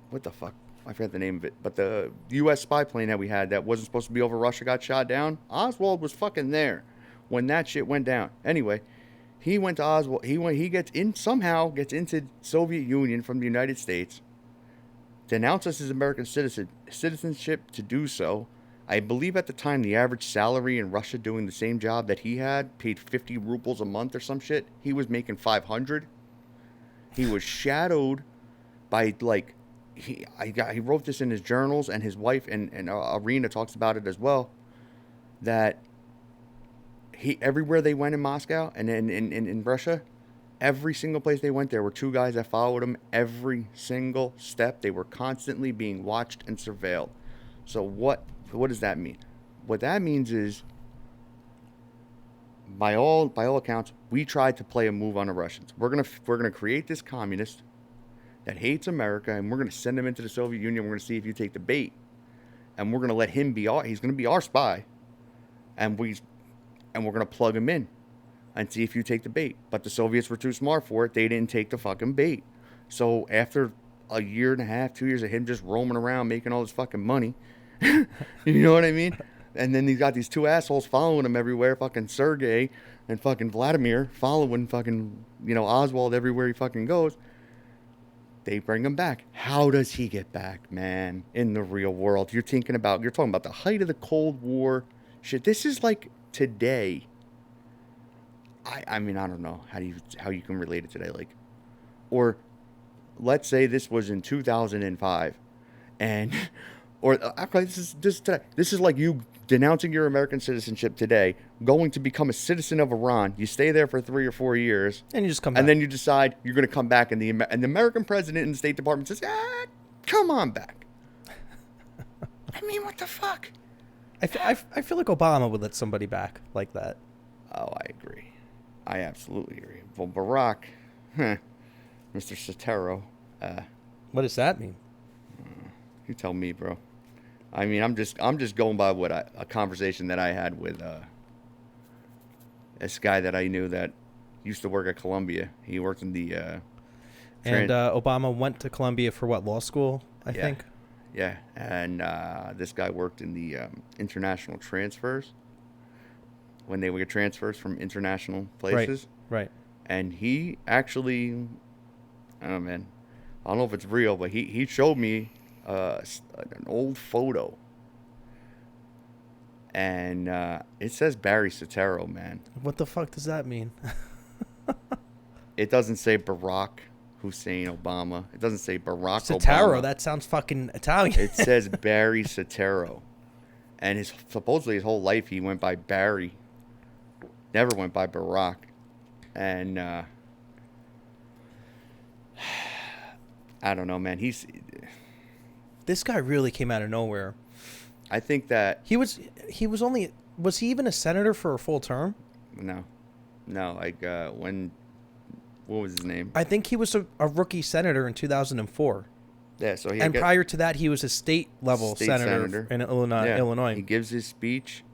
what the fuck? I forgot the name of it. But the U.S. spy plane that we had that wasn't supposed to be over Russia got shot down. Oswald was fucking there when that shit went down. Anyway, he went to Oswald. He gets into Soviet Union from the United States. Denounces his American citizenship to do so. I believe at the time the average salary in Russia doing the same job that he had paid 50 rubles a month or some shit. He was making 500. He was shadowed by like he wrote this in his journals, and his wife and Arena talks about it as well, that he everywhere they went in Moscow and in Russia, every single place they went, there were two guys that followed him every single step. They were constantly being watched and surveilled. So what does that mean? What that means is, by all accounts, we tried to play a move on the Russians. We're gonna create this communist that hates America, and we're gonna send him into the Soviet Union. We're gonna see if you take the bait, and we're gonna let him be he's gonna be our spy, and we're gonna plug him in and see if you take the bait. But the Soviets were too smart for it. They didn't take the fucking bait. So after a year and a half, 2 years of him just roaming around making all this fucking money, you know what I mean? And then he's got these two assholes following him everywhere, fucking Sergey and fucking Vladimir, following fucking, Oswald everywhere he fucking goes. They bring him back. How does he get back, man, in the real world? You're talking about the height of the Cold War shit. This is like today. I mean, I don't know how you can relate it today. Like, or let's say this was in 2005, and or actually this is like you denouncing your American citizenship today, going to become a citizen of Iran. You stay there for 3 or 4 years, And you just come back. and then you decide you're going to come back, and the American president and the State Department says, come on back. I mean, what the fuck? I feel like Obama would let somebody back like that. Oh, I agree. I absolutely agree. Well, Barack, Mr. Sotero, What does that mean? you tell me, bro. I mean, I'm just going by what a conversation that I had with this guy that I knew that used to work at Columbia. He worked in the And Obama went to Columbia for what, law school, I Yeah. think? Yeah, and this guy worked in the international transfers, when they would get transfers from international places. Right. And he actually, oh man, I don't know if it's real, but he showed me an old photo. And it says Barry Soetoro, man. What the fuck does that mean? It doesn't say Barack Hussein Obama. It doesn't say Barack Sotero, Obama. that sounds fucking Italian. It says Barry Soetoro. And supposedly his whole life he went by Barry. Never went by Barack. And I don't know, man. This guy really came out of nowhere. I think that Was he even a senator for a full term? no, like what was his name? I think he was a rookie senator in 2004. Yeah, so And prior to that, he was a state level senator in Illinois. Yeah, Illinois. He gives his speech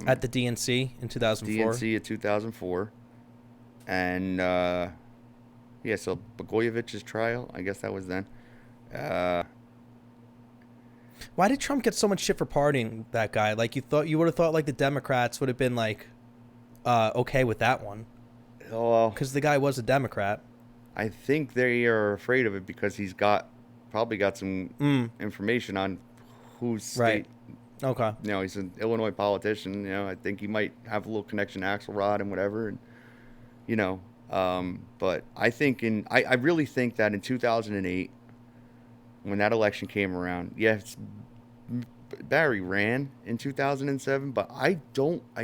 At the DNC in 2004. DNC at 2004, and so Blagojevich's trial. I guess that was then. Why did Trump get so much shit for pardoning that guy? Like you would have thought like the Democrats would have been like okay with that one. Oh, Because the guy was a Democrat. I think they are afraid of it because he's probably got some information on who's state. Right. Okay. He's an Illinois politician. I think he might have a little connection to Axelrod and whatever. And, but I think I really think that in 2008, when that election came around, yes, Barry ran in 2007, but I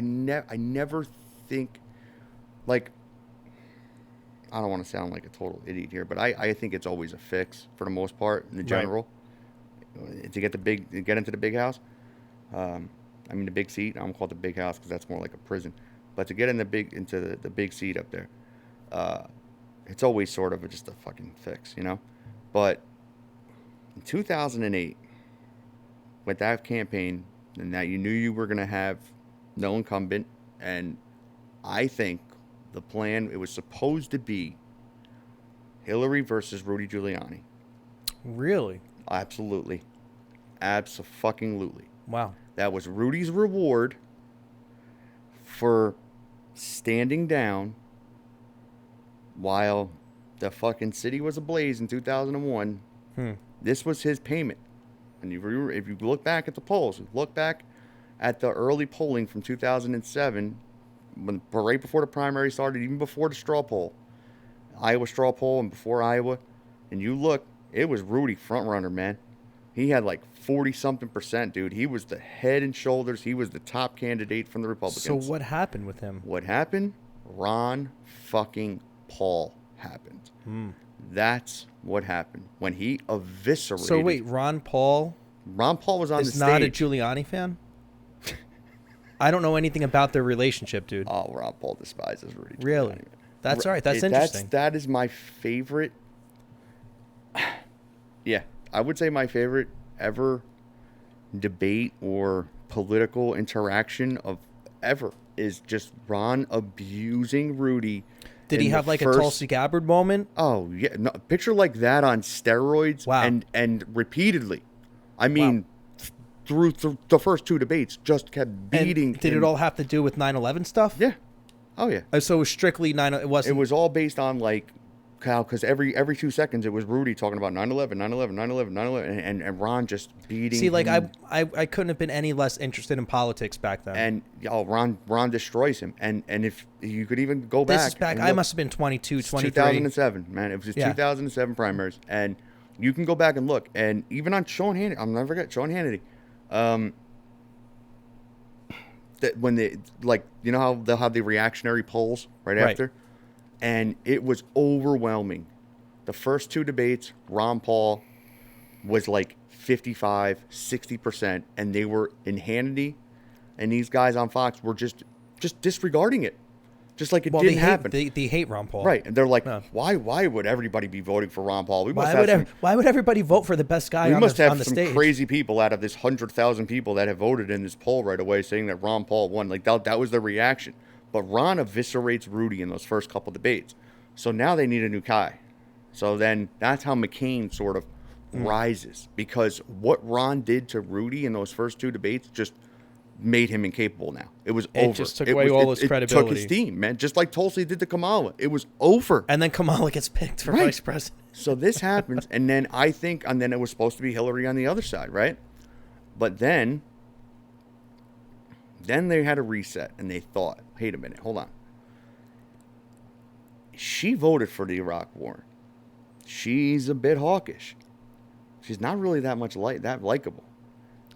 never think, like, I don't want to sound like a total idiot here, but I think it's always a fix for the most part in the general. Right. To get into the big house. The big seat. I don't call it the big house because that's more like a prison. But to get into the big seat up there, it's always sort of just a fucking fix, But in 2008, with that campaign, and that you knew you were going to have no incumbent, and I think the plan, it was supposed to be Hillary versus Rudy Giuliani. Really? Absolutely. Abso-fucking-lutely. Wow. That was Rudy's reward for standing down while the fucking city was ablaze in 2001. This was his payment. And if you look back at the polls, look back at the early polling from 2007, right before the primary started, even before the straw poll, Iowa straw poll and before Iowa, and you look, it was Rudy front runner, man. He had like 40-something%, dude. He was the head and shoulders. He was the top candidate from the Republicans. So what happened with him? What happened? Ron fucking Paul happened. That's what happened when he eviscerated. So wait, Ron Paul was on the stage. Is not a Giuliani fan? I don't know anything about their relationship, dude. Oh, Ron Paul despises Rudy Giuliani. Really? That's all right. That's interesting. That is my favorite. Yeah, I would say my favorite ever debate or political interaction of ever is just Ron abusing Rudy. Did he have like a Tulsi Gabbard moment? Oh yeah, no, picture like that on steroids. Wow. And repeatedly. I mean, through the first two debates, just kept beating. And did it all have to do with 9/11 stuff? Yeah. Oh yeah. So it was strictly 9/11. It wasn't. It was all based on like, because every 2 seconds it was Rudy talking about 9/11, 9/11, 9/11, 9/11, and Ron just beating. See, like I couldn't have been any less interested in politics back then. And Ron destroys him. And if you could even go back. This is back. I must have been 22, 23. 2007, man. It was his 2007 primaries, and you can go back and look. And even on Sean Hannity, I'll never forget Sean Hannity. That when they, like, you know how they'll have the reactionary polls right after, and it was overwhelming. The first two debates, Ron Paul was like 55-60%, and they were in Hannity, and these guys on Fox were just disregarding it, just like it didn't happen. They hate Ron Paul, right? And they're like, why would everybody be voting for Ron Paul? Why would everybody vote for the best guy on the stage? We must have some crazy people out of this 100,000 people that have voted in this poll right away saying that Ron Paul won. Like that was their reaction. But Ron eviscerates Rudy in those first couple debates. So now they need a new guy. So then that's how McCain sort of rises, because what Ron did to Rudy in those first two debates just made him incapable now. It was over. It just took away all his credibility. It took his steam, man. Just like Tulsi did to Kamala. It was over. And then Kamala gets picked for vice president. So this happens, and then and then it was supposed to be Hillary on the other side, right? But then they had a reset, and they thought, wait a minute, hold on. She voted for the Iraq War. She's a bit hawkish. She's not really that likable.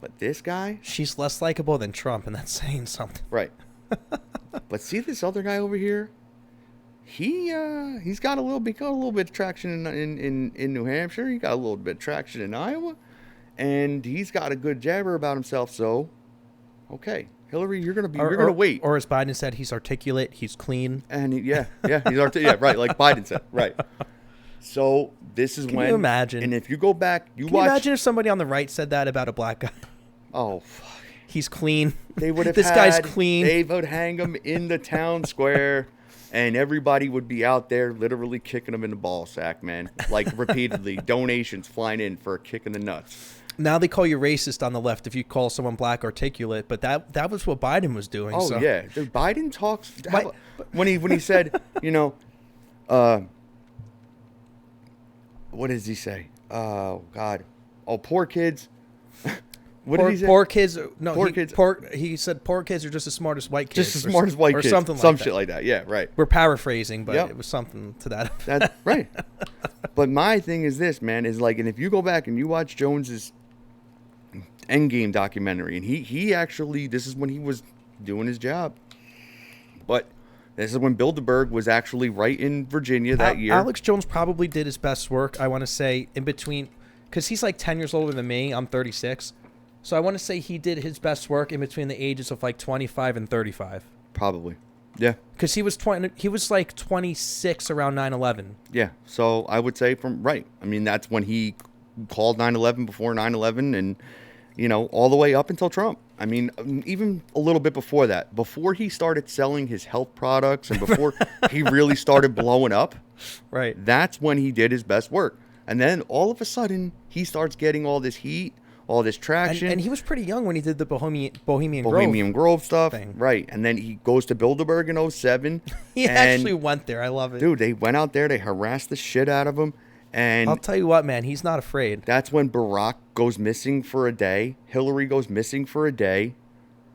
But this guy, she's less likable than Trump, and that's saying something. Right. But see this other guy over here? He's got a little bit of traction in New Hampshire. He got a little bit of traction in Iowa, and he's got a good jabber about himself. So, okay, Hillary, you're gonna wait. Or as Biden said, he's articulate, he's clean, and he's articulate. Right, like Biden said. Right. So this is when. Can you imagine? And if you go back, Can you imagine if somebody on the right said that about a black guy? Oh, fuck. He's clean. They would have. This guy's clean. They would hang him in the town square, and everybody would be out there literally kicking him in the ball sack, man. Like repeatedly, donations flying in for a kick in the nuts. Now they call you racist on the left if you call someone black articulate, but that was what Biden was doing. Oh so. Yeah, dude, Biden talks when he said, what does he say? Oh God, poor kids. What did he say? Poor kids. No, poor kids. He said poor kids are just as smart as white kids. Just as smart as white kids, or something like some that. Shit like that. Yeah, right. We're paraphrasing, but it was something to that. That's right. But my thing is this, man, is like, and if you go back and you watch Jones's Endgame documentary, and he actually, this is when he was doing his job, but this is when Bilderberg was actually right in Virginia that year. Alex Jones probably did his best work, I want to say, in between, because he's like 10 years older than me. I'm 36. So I want to say he did his best work in between the ages of like 25 and 35. Probably. Yeah. Because he was like 26 around 9/11. Yeah. So I would say I mean, that's when he called 9/11 before 9/11 and, all the way up until Trump. I mean, even a little bit before that, before he started selling his health products and before he really started blowing up. Right. That's when he did his best work. And then all of a sudden he starts getting all this heat, all this traction. And he was pretty young when he did the Bohemian Grove stuff. Thing. Right. And then he goes to Bilderberg in 07. He actually went there. I love it. Dude, they went out there. They harassed the shit out of him. And I'll tell you what, man, he's not afraid. That's when Barack goes missing for a day. Hillary goes missing for a day.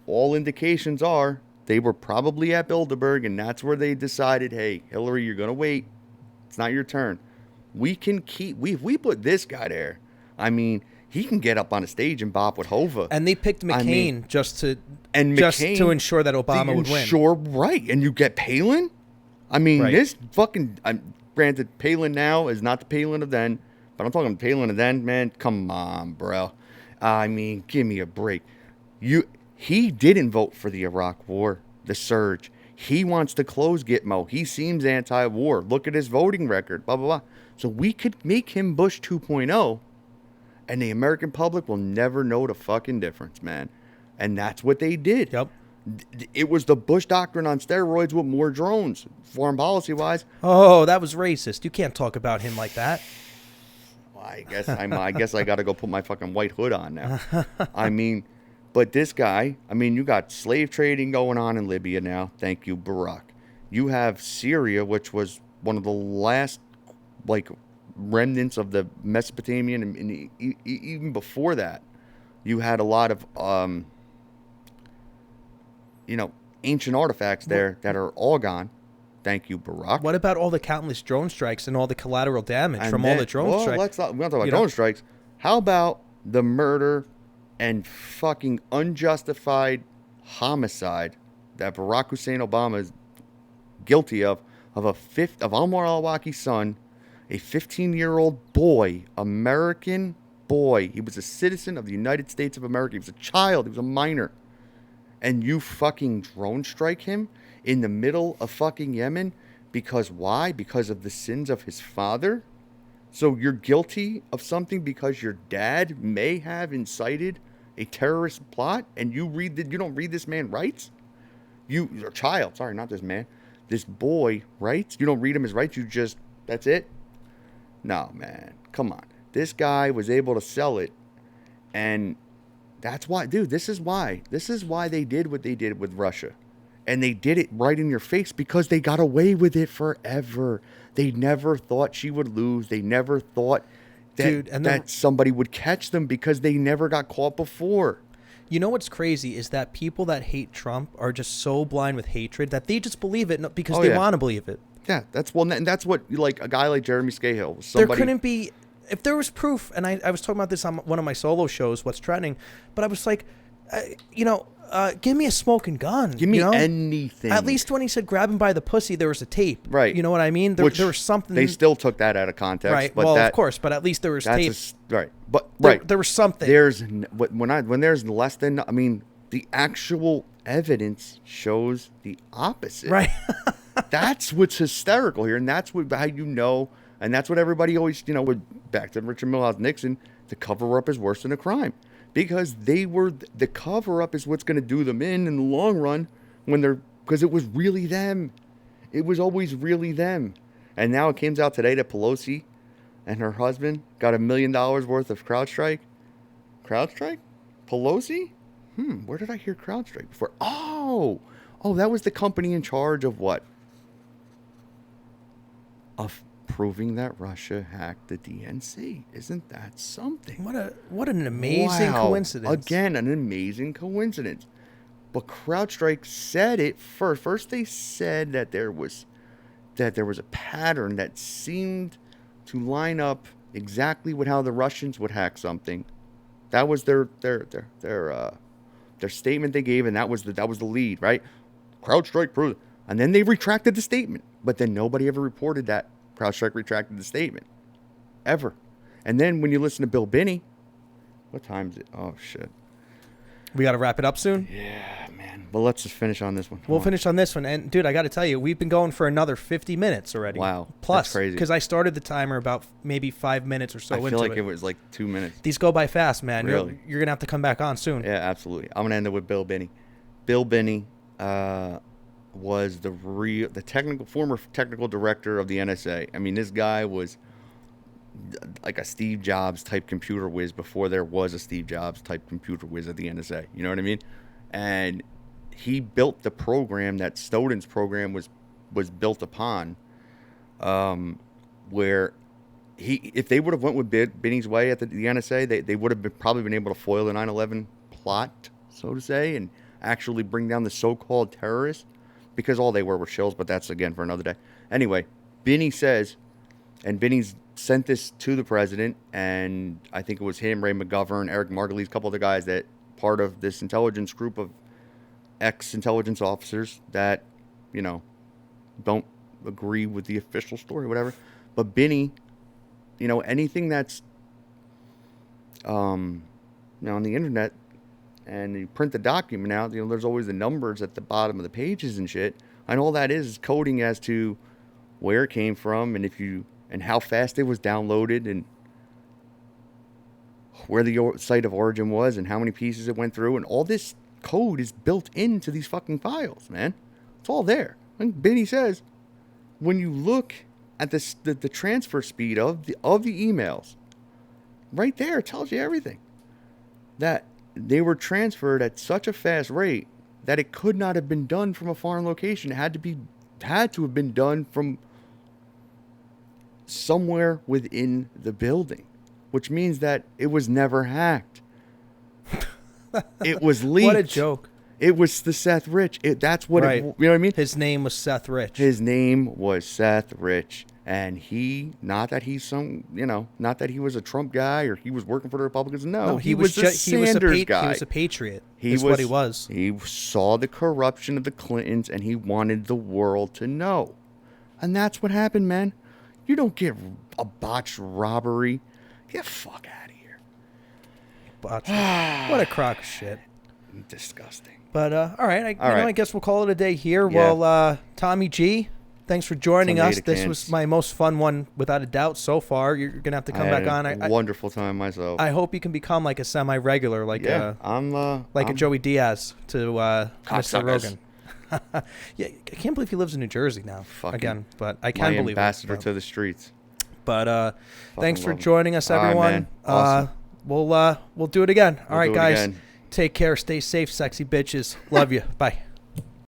all indications are they were probably at Bilderberg, and that's where they decided, hey, Hillary, you're going to wait. It's not your turn. We can keep, we put this guy there. I mean, he can get up on a stage and bop with Hova. And they picked McCain just to ensure that Obama would win. Sure, right. And you get Palin? I mean, Right. this fucking, granted, Palin now is not the Palin of then, but I'm talking Palin of then, man. Come on, bro. I mean, give me a break. He didn't vote for the Iraq War, the surge. He wants to close Gitmo. He seems anti-war. Look at his voting record, blah, blah, blah. So we could make him Bush 2.0, and the American public will never know the fucking difference, man. And that's what they did. Yep. It was the Bush doctrine on steroids with more drones, foreign policy-wise. Oh, that was racist. You can't talk about him like that. Well, I guess I got to go put my fucking white hood on now. I mean, but this guy, I mean, you got slave trading going on in Libya now. Thank you, Barack. You have Syria, which was one of the last, like, remnants of the Mesopotamian, and even before that, you had a lot of, ancient artifacts there that are all gone. Thank you, Barack. What about all the countless drone strikes and all the collateral damage from all the drone strikes? We don't talk about drone strikes. How about the murder and fucking unjustified homicide that Barack Hussein Obama is guilty of Omar al-Awlaki's son, a 15-year-old boy, American boy. He was a citizen of the United States of America. He was a child. He was a minor. And you fucking drone strike him in the middle of fucking Yemen because why? Because of the sins of his father? So you're guilty of something because your dad may have incited a terrorist plot, and you don't read this man rights? Your child, sorry, not this man. This boy rights? You don't read him his rights, that's it? No, man. Come on. This guy was able to sell it, and that's why, dude, this is why they did what they did with Russia. And they did it right in your face because they got away with it forever. They never thought she would lose. They never thought that somebody would catch them because they never got caught before. You know what's crazy is that people that hate Trump are just so blind with hatred that they just believe it because they want to believe it. Yeah, that's what like a guy like Jeremy Scahill. There couldn't be, if there was proof, and I was talking about this on one of my solo shows, What's Trending, but I was like, give me a smoking gun. Give me anything. At least when he said grab him by the pussy, there was a tape. Right. You know what I mean? There was something. They still took that out of context. Right. But of course, but at least there was tape. Right. But there was something. When there's less than, I mean, the actual evidence shows the opposite. Right. That's what's hysterical here, and that's how you know, and that's what everybody always, back to Richard Milhouse Nixon, the cover-up is worse than a crime. Because the cover-up is what's going to do them in the long run because it was really them. It was always really them. And now it comes out today that Pelosi and her husband got $1 million worth of CrowdStrike. CrowdStrike? Pelosi? Where did I hear CrowdStrike before? Oh, that was the company in charge of what? Of proving that Russia hacked the DNC. Isn't that something? What an amazing coincidence. Again, an amazing coincidence. But CrowdStrike said it first. First they said that there was a pattern that seemed to line up exactly with how the Russians would hack something. That was their statement they gave, and that was the lead, right? CrowdStrike proved. And then they retracted the statement. But then nobody ever reported that CrowdStrike retracted the statement. Ever. And then when you listen to Bill Binney, what time is it? Oh, shit. We got to wrap it up soon? Yeah, man. Well, let's just finish on this one. We'll finish on this one. And, dude, I got to tell you, we've been going for another 50 minutes already. Wow. Plus, that's crazy. Because I started the timer about maybe 5 minutes or so into it. I feel like it was like 2 minutes. These go by fast, man. Really? You're going to have to come back on soon. Yeah, absolutely. I'm going to end it with Bill Binney. Bill Binney was the former technical director of the NSA. I mean, this guy was like a Steve Jobs type computer whiz before there was a Steve Jobs type computer whiz at the NSA. You know what I mean? And he built the program that Snowden's program was built upon, where if they would have went with Binney's way at the NSA, they would have probably been able to foil the 9/11 plot, so to say. And actually bring down the so-called terrorists, because all they were shills, but that's, again, for another day. Anyway, Benny says, and Benny's sent this to the president, and I think it was him, Ray McGovern, Eric Margulies, a couple other guys that part of this intelligence group of ex-intelligence officers that, you know, don't agree with the official story, whatever. But Benny, you know, anything that's, you know, on the internet, and you print the document out, you know, there's always the numbers at the bottom of the pages and shit. And all that is coding as to where it came from, and if you, and how fast it was downloaded, and where the site of origin was, and how many pieces it went through, and all this code is built into these fucking files, man. It's all there. Like Benny says, when you look at the transfer speed of the emails, right there, it tells you everything. That they were transferred at such a fast rate that it could not have been done from a foreign location. It had to have been done from somewhere within the building, which means that it was never hacked. It was leaked. What a joke. It was the Seth Rich. That's what right. You know what I mean? His name was Seth Rich. His name was Seth Rich. And he, not that he's some, you know, not that he was a Trump guy or he was working for the Republicans. No, he was the Sanders guy. He was a patriot. What he was. He saw the corruption of the Clintons, and he wanted the world to know. And that's what happened, man. You don't get a botched robbery. Get the fuck out of here. Botched. What a crock of shit. Disgusting. But, all right. I guess we'll call it a day here. Yeah. Well, Tommy G, thanks for joining us. This was my most fun one, without a doubt, so far. You're going to have to come back on. Wonderful time myself. I hope you can become like a semi-regular, like a Joey Diaz to Mr. Rogan. Yeah, I can't believe he lives in New Jersey now. Again, but I can believe it. Ambassador to the streets. But thanks for joining us, everyone. Awesome. We'll do it again. All right, guys. Take care. Stay safe, sexy bitches. Love you. Bye.